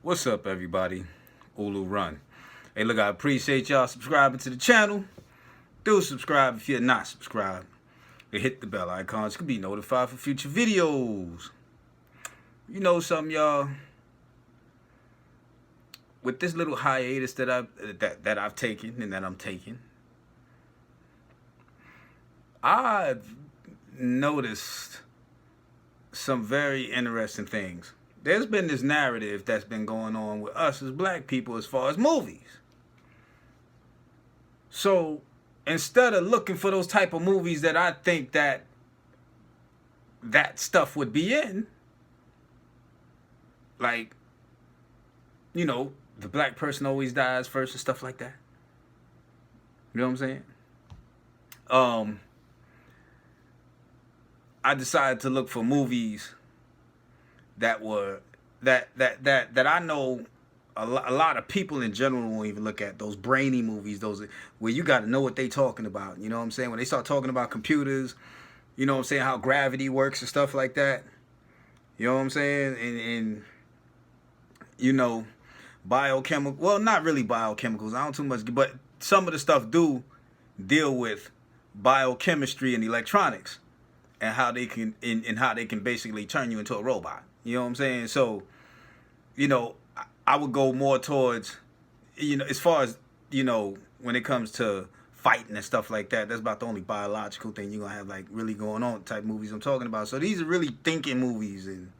What's up, everybody? Ulu Run. Hey, look, I appreciate y'all subscribing to the channel. Do subscribe if you're not subscribed. And hit the bell icon so you can be notified for future videos. You know something, y'all? With this little hiatus that I've taken and that I'm taking, I've noticed some very interesting things. There's been this narrative that's been going on with us as black people as far as movies. So instead of looking for those type of movies that I think that stuff would be in, like, you know, the black person always dies first and stuff like that. You know what I'm saying? I decided to look for movies that were that I know a lot of people in general won't even look at. Those brainy movies, those where you got to know what they talking about. You know what I'm saying? When they start talking about computers, you know what I'm saying, how gravity works and stuff like that. You know what I'm saying? And you know, biochemical. Well, not really biochemicals. I don't too much, but some of the stuff do deal with biochemistry and electronics and how they can and how they can basically turn you into a robot. You know what I'm saying? So, you know, I would go more towards, you know, as far as, you know, when it comes to fighting and stuff like that, that's about the only biological thing you're going to have, like, really going on type movies I'm talking about. So these are really thinking movies, and,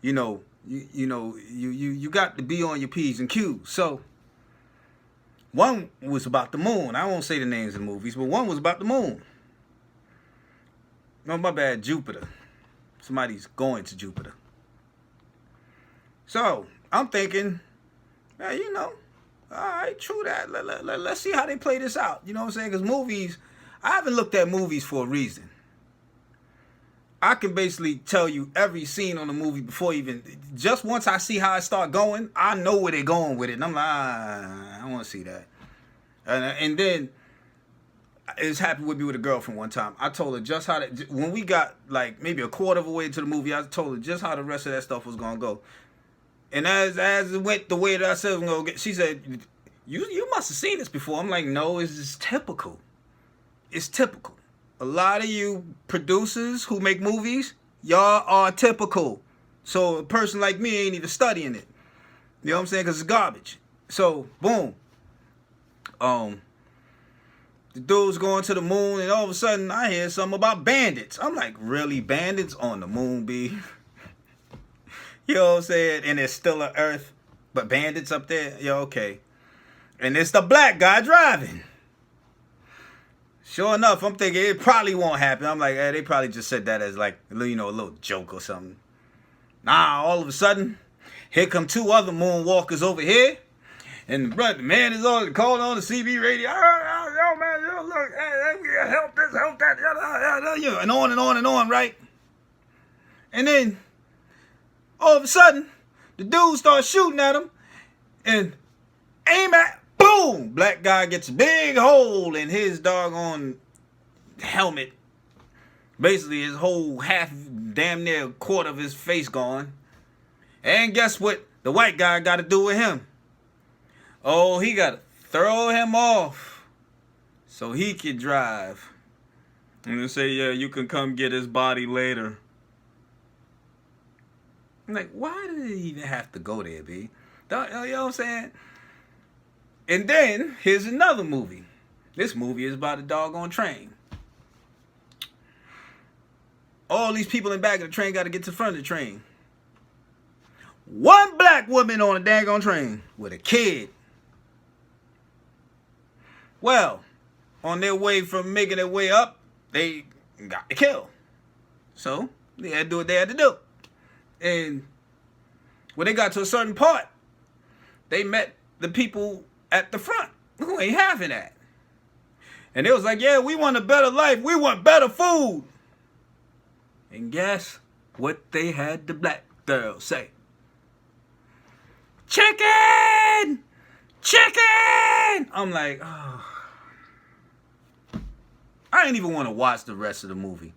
you know, you got to be on your P's and Q's. So one was about the moon. I won't say the names of the movies, but one was about the moon. No, my bad, Jupiter. Somebody's going to Jupiter. So I'm thinking, you know, all right, true that. Let's see how they play this out. You know what I'm saying? Because movies, I haven't looked at movies for a reason. I can basically tell you every scene on the movie before even, just once I see how it start going, I know where they're going with it. And I'm like, I don't want to see that. And then it's happened with me with a girlfriend one time. I told her just how that, when we got like maybe a quarter of a way into the movie, I told her just how the rest of that stuff was going to go. And as it went the way that I said it was going to get, she said, you must have seen this before. I'm like, no, it's just typical. It's typical. A lot of you producers who make movies, y'all are typical. So a person like me ain't even studying it. You know what I'm saying? Because it's garbage. So, boom. The dude's going to the moon, and all of a sudden I hear something about bandits. I'm like, really? Bandits on the moon, B? You know what I'm saying? And it's still an Earth, but bandits up there? Yeah, okay. And it's the black guy driving. Sure enough, I'm thinking it probably won't happen. I'm like, they probably just said that as like, you know, a little joke or something. Nah, all of a sudden, here come two other moonwalkers over here. And the man is on calling on the CB radio. Yo, man, yo, look, hey, help this, help that, and on and on and on, right? And then all of a sudden, the dude starts shooting at him, and aim at, boom! Black guy gets a big hole in his doggone helmet. Basically, his whole half, damn near quarter of his face gone. And guess what the white guy got to do with him? Oh, he got to throw him off so he can drive. And they say, yeah, you can come get his body later. I'm like, why did it even have to go there, B? You know what I'm saying? And then, here's another movie. This movie is about a doggone train. All these people in the back of the train got to get to the front of the train. One black woman on a daggone train with a kid. Well, on their way from making their way up, they got killed. So, they had to do what they had to do. And when they got to a certain part, they met the people at the front who ain't having that. And it was like, yeah, we want a better life. We want better food. And guess what they had the black girl say? Chicken! Chicken! I'm like, oh. I didn't even want to watch the rest of the movie.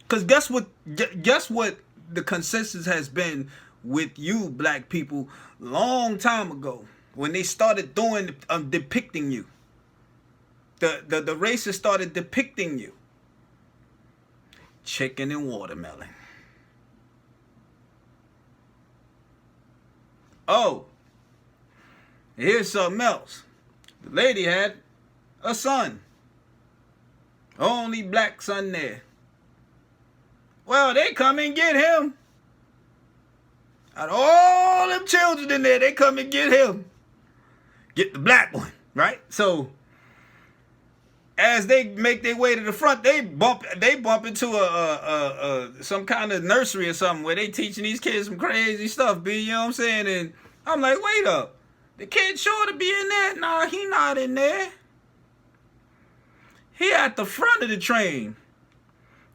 Because guess what the consensus has been with you black people long time ago when they started doing depicting you. The racists started depicting you. Chicken and watermelon. Oh, here's something else. The lady had a son. Only black son there. Well, they come and get him. Out of all them children in there, they come and get him. Get the black one, right? So, as they make their way to the front, they bump into some kind of nursery or something where they teaching these kids some crazy stuff, B, you know what I'm saying? And I'm like, wait up. The kid sure to be in there. Nah, he not in there. He at the front of the train.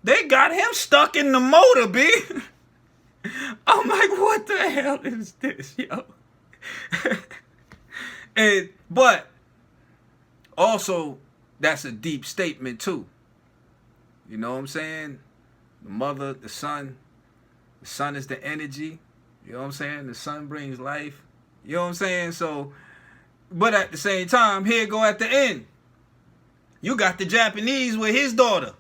They got him stuck in the motor, B. I'm like, what the hell is this, yo? But also, that's a deep statement too. You know what I'm saying? The mother, the son is the energy. You know what I'm saying? The sun brings life. You know what I'm saying? So, but at the same time, here go at the end. You got the Japanese with his daughter.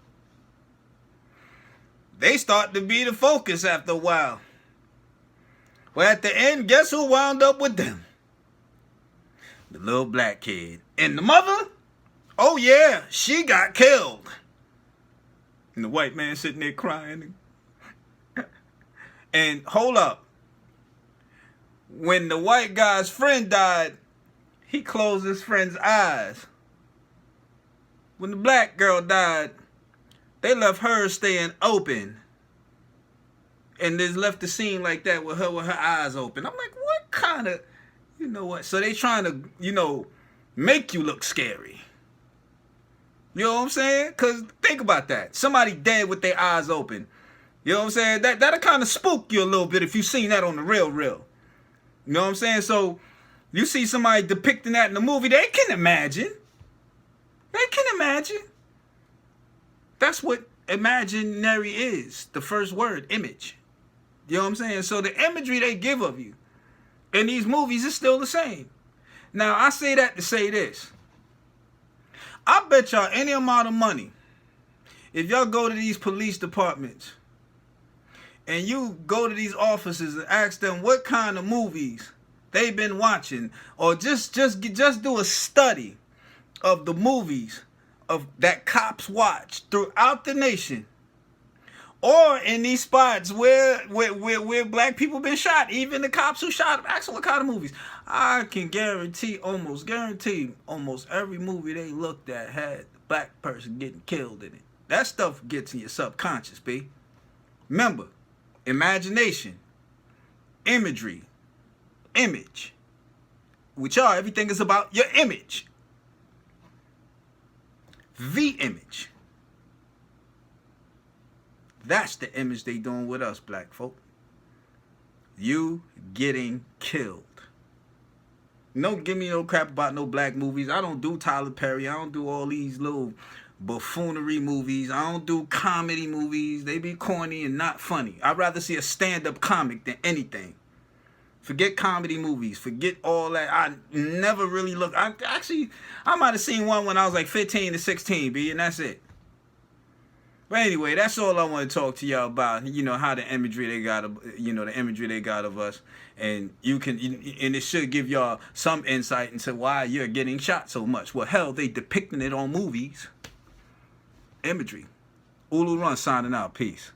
They start to be the focus after a while. Well, at the end, guess who wound up with them? The little black kid. And the mother? Oh yeah, she got killed. And the white man sitting there crying. And hold up. When the white guy's friend died, he closed his friend's eyes. When the black girl died, they left her staying open. And just left the scene like that with her eyes open. I'm like, what kind of, you know what? So they trying to, make you look scary. You know what I'm saying? Because think about that. Somebody dead with their eyes open. You know what I'm saying? That'll kind of spook you a little bit if you seen that on the real. You know what I'm saying? So you see somebody depicting that in the movie, they can imagine. They can imagine. That's what imaginary is. The first word, image. You know what I'm saying? So the imagery they give of you in these movies is still the same. Now, I say that to say this. I bet y'all any amount of money, if y'all go to these police departments and you go to these offices and ask them what kind of movies they've been watching, or just do a study of the movies of that cops watch throughout the nation, or in these spots where black people been shot, even the cops who shot them, ask them what kind of movies. I can almost guarantee almost every movie they looked at had the black person getting killed in it. That stuff gets in your subconscious, B. Remember, imagination, imagery, image. With y'all, everything is about your image. The image. That's the image they doing with us, black folk. You getting killed. Don't give me no crap about no black movies. I don't do Tyler Perry. I don't do all these little buffoonery movies. I don't do comedy movies. They be corny and not funny. I'd rather see a stand-up comic than anything. Forget comedy movies. Forget all that. I never really look. I might have seen one when I was like 15 to 16, B, and that's it. But anyway, that's all I want to talk to y'all about. How the imagery they got of us, and and it should give y'all some insight into why you're getting shot so much. Well, hell, they depicting it on movies. Imagery. Ulu Run signing out. Peace.